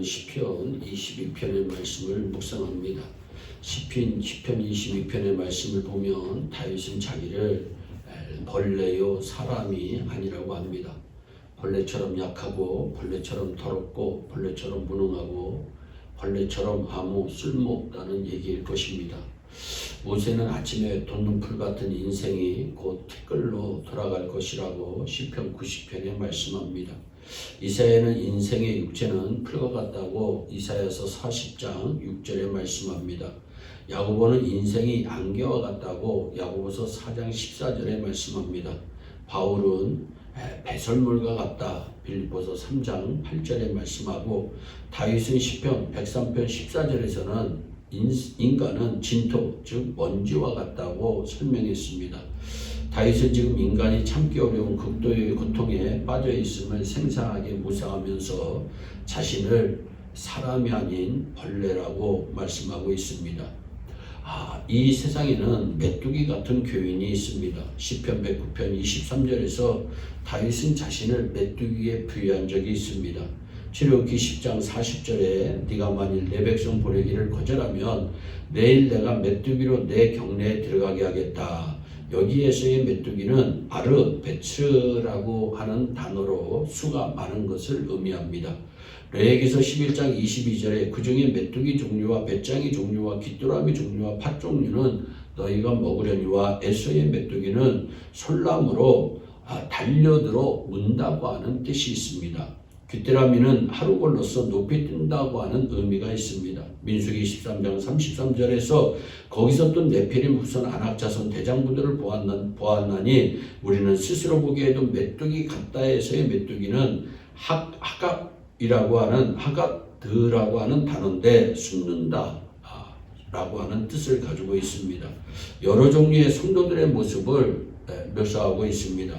시편 22편의 말씀을 묵상합니다. 시편 22편의 말씀을 보면 다윗은 자기를 벌레요 사람이 아니라고 합니다. 벌레처럼 약하고 벌레처럼 더럽고 벌레처럼 무능하고 벌레처럼 아무 쓸모없다는 얘기일 것입니다. 모세는 아침에 돋는 풀 같은 인생이 곧 티끌로 돌아갈 것이라고 시편 90편에 말씀합니다. 이사야는 인생의 육체는 풀과 같다고 이사야서 40장 6절에 말씀합니다. 야고보는 인생이 안개와 같다고 야고보서 4장 14절에 말씀합니다. 바울은 배설물과 같다 빌립보서 3장 8절에 말씀하고 다윗은 시편 103편 14절에서는 인간은 진토 즉 먼지와 같다고 설명했습니다. 다윗은 지금 인간이 참기 어려운 극도의 고통에 빠져 있음을 생생하게 묵상하면서 자신을 사람이 아닌 벌레라고 말씀하고 있습니다. 이 세상에는 메뚜기 같은 교인이 있습니다. 시편 109편 23절에서 다윗은 자신을 메뚜기에 비유한 적이 있습니다. 출애굽기 10장 40절에 네가 만일 내 백성 보내기를 거절하면 내일 내가 메뚜기로 내 경내에 들어가게 하겠다. 여기에서의 메뚜기는 아르베츠라고 하는 단어로 수가 많은 것을 의미합니다. 레위기서 11장 22절에 그 중에 메뚜기 종류와 배짱이 종류와 귀뚜라미 종류와 팥 종류는 너희가 먹으려니와 에서의 메뚜기는 솔나무로 달려들어 문다고 하는 뜻이 있습니다. 귀뚜라미는 하루걸로서 높이 뜬다고 하는 의미가 있습니다. 민수기 13장 33절에서 거기서 또 네피림 후손 아낙 자손 대장부들을 보았나니 우리는 스스로 보기에도 메뚜기 같다에서의 메뚜기는 하갑이라고 하는 하갑드라고 하는 단어인데 숨는다 라고 하는 뜻을 가지고 있습니다. 여러 종류의 성도들의 모습을 묘사하고 있습니다.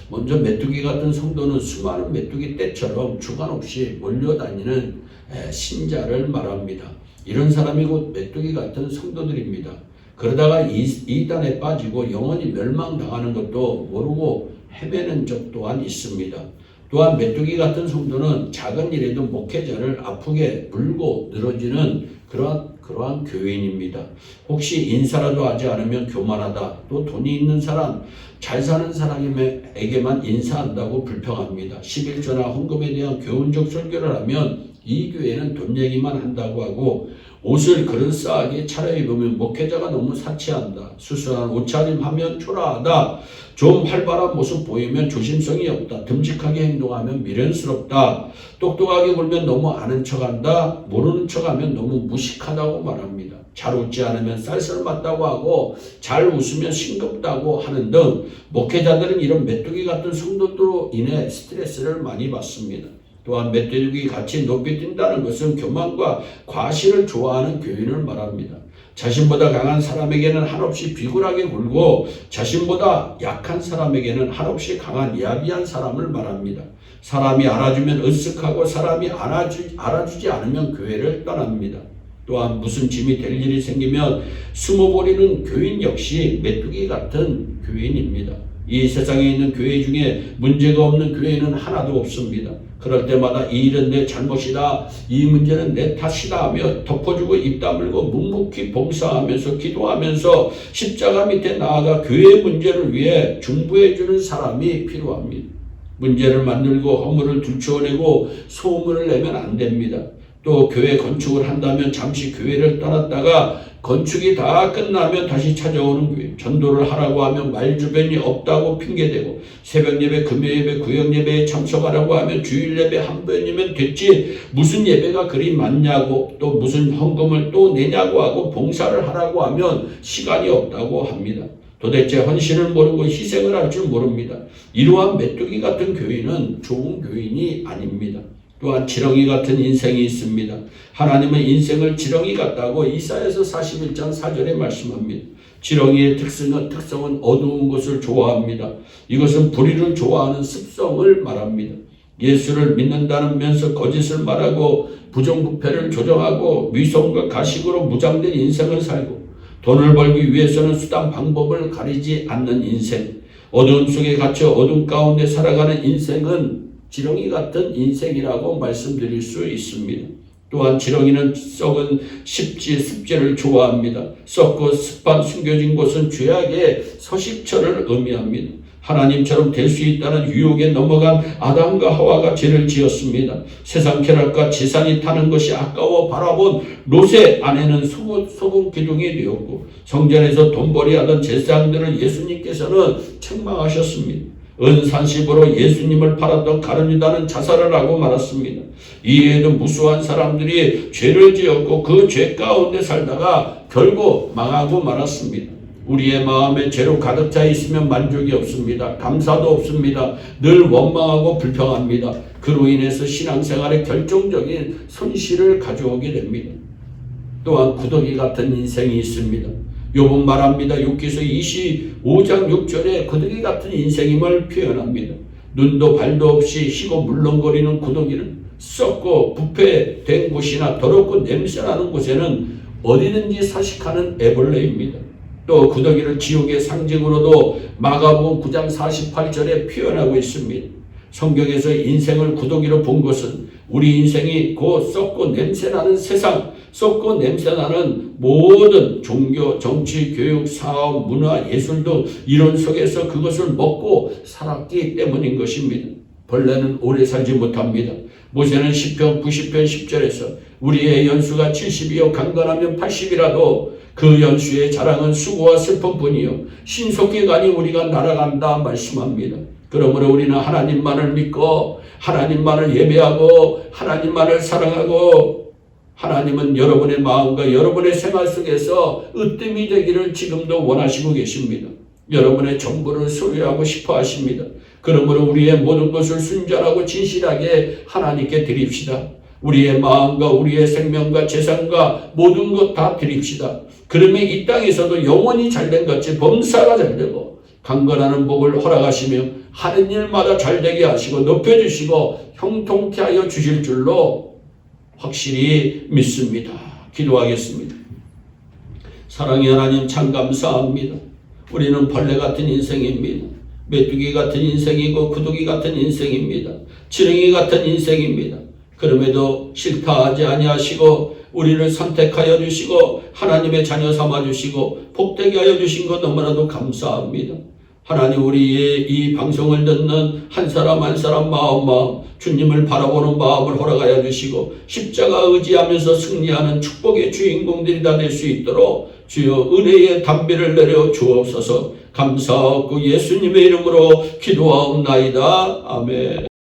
먼저 메뚜기 같은 성도는 수많은 메뚜기 떼처럼 주관 없이 몰려다니는 신자를 말합니다. 이런 사람이 곧 메뚜기 같은 성도들입니다. 그러다가 이단에 빠지고 영원히 멸망당하는 것도 모르고 헤매는 적 또한 있습니다. 또한 메뚜기 같은 성도는 작은 일에도 목회자를 아프게 물고 늘어지는 그러한 교인입니다. 혹시 인사라도 하지 않으면 교만하다. 또 돈이 있는 사람, 잘 사는 사람에게만 인사한다고 불평합니다. 11조나 헌금에 대한 교훈적 설교를 하면 이 교회는 돈 얘기만 한다고 하고 옷을 그럴싸하게 차려입으면 목회자가 너무 사치한다. 수수한 옷차림하면 초라하다. 좀 활발한 모습 보이면 조심성이 없다. 듬직하게 행동하면 미련스럽다. 똑똑하게 굴면 너무 아는 척한다. 모르는 척하면 너무 무식하다고 말합니다. 잘 웃지 않으면 쌀쌀맞다고 하고 잘 웃으면 싱겁다고 하는 등 목회자들은 이런 메뚜기 같은 성도들로 인해 스트레스를 많이 받습니다. 또한 메뚜기 같이 높이 뛴다는 것은 교만과 과실을 좋아하는 교인을 말합니다. 자신보다 강한 사람에게는 한없이 비굴하게 굴고 자신보다 약한 사람에게는 한없이 강한 야비한 사람을 말합니다. 사람이 알아주면 으쓱하고 사람이 알아주지 않으면 교회를 떠납니다. 또한 무슨 짐이 될 일이 생기면 숨어버리는 교인 역시 메뚜기 같은 교인입니다. 이 세상에 있는 교회 중에 문제가 없는 교회는 하나도 없습니다. 그럴 때마다 이 일은 내 잘못이다, 이 문제는 내 탓이다 하며 덮어주고 입 다물고 묵묵히 봉사하면서 기도하면서 십자가 밑에 나아가 교회의 문제를 위해 중보해주는 사람이 필요합니다. 문제를 만들고 허물을 들추어내고 소문을 내면 안 됩니다. 또 교회 건축을 한다면 잠시 교회를 떠났다가 건축이 다 끝나면 다시 찾아오는 교회, 전도를 하라고 하면 말주변이 없다고 핑계대고 새벽예배, 금요예배, 구역예배에 참석하라고 하면 주일예배 한 번이면 됐지 무슨 예배가 그리 많냐고 또 무슨 헌금을 또 내냐고 하고 봉사를 하라고 하면 시간이 없다고 합니다. 도대체 헌신을 모르고 희생을 할 줄 모릅니다. 이러한 메뚜기 같은 교인은 좋은 교인이 아닙니다. 또한 지렁이 같은 인생이 있습니다. 하나님은 인생을 지렁이 같다고 이사야서 41장 4절에 말씀합니다. 지렁이의 특성은 어두운 것을 좋아합니다. 이것은 불의를 좋아하는 습성을 말합니다. 예수를 믿는다면서 거짓을 말하고 부정부패를 조정하고 위선과 가식으로 무장된 인생을 살고 돈을 벌기 위해서는 수단 방법을 가리지 않는 인생, 어두운 속에 갇혀 어둠 가운데 살아가는 인생은 지렁이 같은 인생이라고 말씀드릴 수 있습니다. 또한 지렁이는 썩은 습지를 좋아합니다. 썩고 습한 숨겨진 곳은 죄악의 서식처를 의미합니다. 하나님처럼 될 수 있다는 유혹에 넘어간 아담과 하와가 죄를 지었습니다. 세상 쾌락과 재산이 타는 것이 아까워 바라본 롯의 아내는 소금 기둥이 되었고, 성전에서 돈벌이하던 제사장들을 예수님께서는 책망하셨습니다. 은산십으로 예수님을 팔았던 가룟유다는 자살을 하고 말았습니다. 이외에도 무수한 사람들이 죄를 지었고 그 죄 가운데 살다가 결국 망하고 말았습니다. 우리의 마음에 죄로 가득 차 있으면 만족이 없습니다. 감사도 없습니다. 늘 원망하고 불평합니다. 그로 인해서 신앙생활에 결정적인 손실을 가져오게 됩니다. 또한 구더기 같은 인생이 있습니다. 욥은 말합니다. 욥기서 25장 6절에 구더기 같은 인생임을 표현합니다. 눈도 발도 없이 쉬고 물렁거리는 구더기는 썩고 부패된 곳이나 더럽고 냄새나는 곳에는 어디든지 사식하는 애벌레입니다. 또 구더기를 지옥의 상징으로도 마가복음 9장 48절에 표현하고 있습니다. 성경에서 인생을 구더기로 본 것은 우리 인생이 곧 썩고 냄새나는 세상, 썩고 냄새나는 모든 종교, 정치, 교육, 사업, 문화, 예술 등 이론 속에서 그것을 먹고 살았기 때문인 것입니다. 벌레는 오래 살지 못합니다. 모세는 시편 90편 10절에서 우리의 연수가 70이요 강건하면 80이라도 그 연수의 자랑은 수고와 슬픔뿐이요 신속히 가니 우리가 날아간다 말씀합니다. 그러므로 우리는 하나님만을 믿고 하나님만을 예배하고 하나님만을 사랑하고, 하나님은 여러분의 마음과 여러분의 생활 속에서 으뜸이 되기를 지금도 원하시고 계십니다. 여러분의 전부를 소유하고 싶어 하십니다. 그러므로 우리의 모든 것을 순전하고 진실하게 하나님께 드립시다. 우리의 마음과 우리의 생명과 재산과 모든 것 다 드립시다. 그러면 이 땅에서도 영원히 잘된 같이 범사가 잘되고 강건하는 복을 허락하시며 하는 일마다 잘되게 하시고 높여주시고 형통케 하여 주실 줄로 확실히 믿습니다. 기도하겠습니다. 사랑의 하나님 참 감사합니다. 우리는 벌레 같은 인생입니다. 메뚜기 같은 인생이고 구더기 같은 인생입니다. 지렁이 같은 인생입니다. 그럼에도 싫다 하지 아니하시고 우리를 선택하여 주시고 하나님의 자녀 삼아 주시고 복되게 하여 주신 것 너무나도 감사합니다. 하나님, 우리의 이 방송을 듣는 한 사람 한 사람 마음 주님을 바라보는 마음을 허락하여 주시고 십자가 의지하면서 승리하는 축복의 주인공들이 다 될 수 있도록 주여 은혜의 담비를 내려 주옵소서. 감사하고 예수님의 이름으로 기도하옵나이다. 아멘.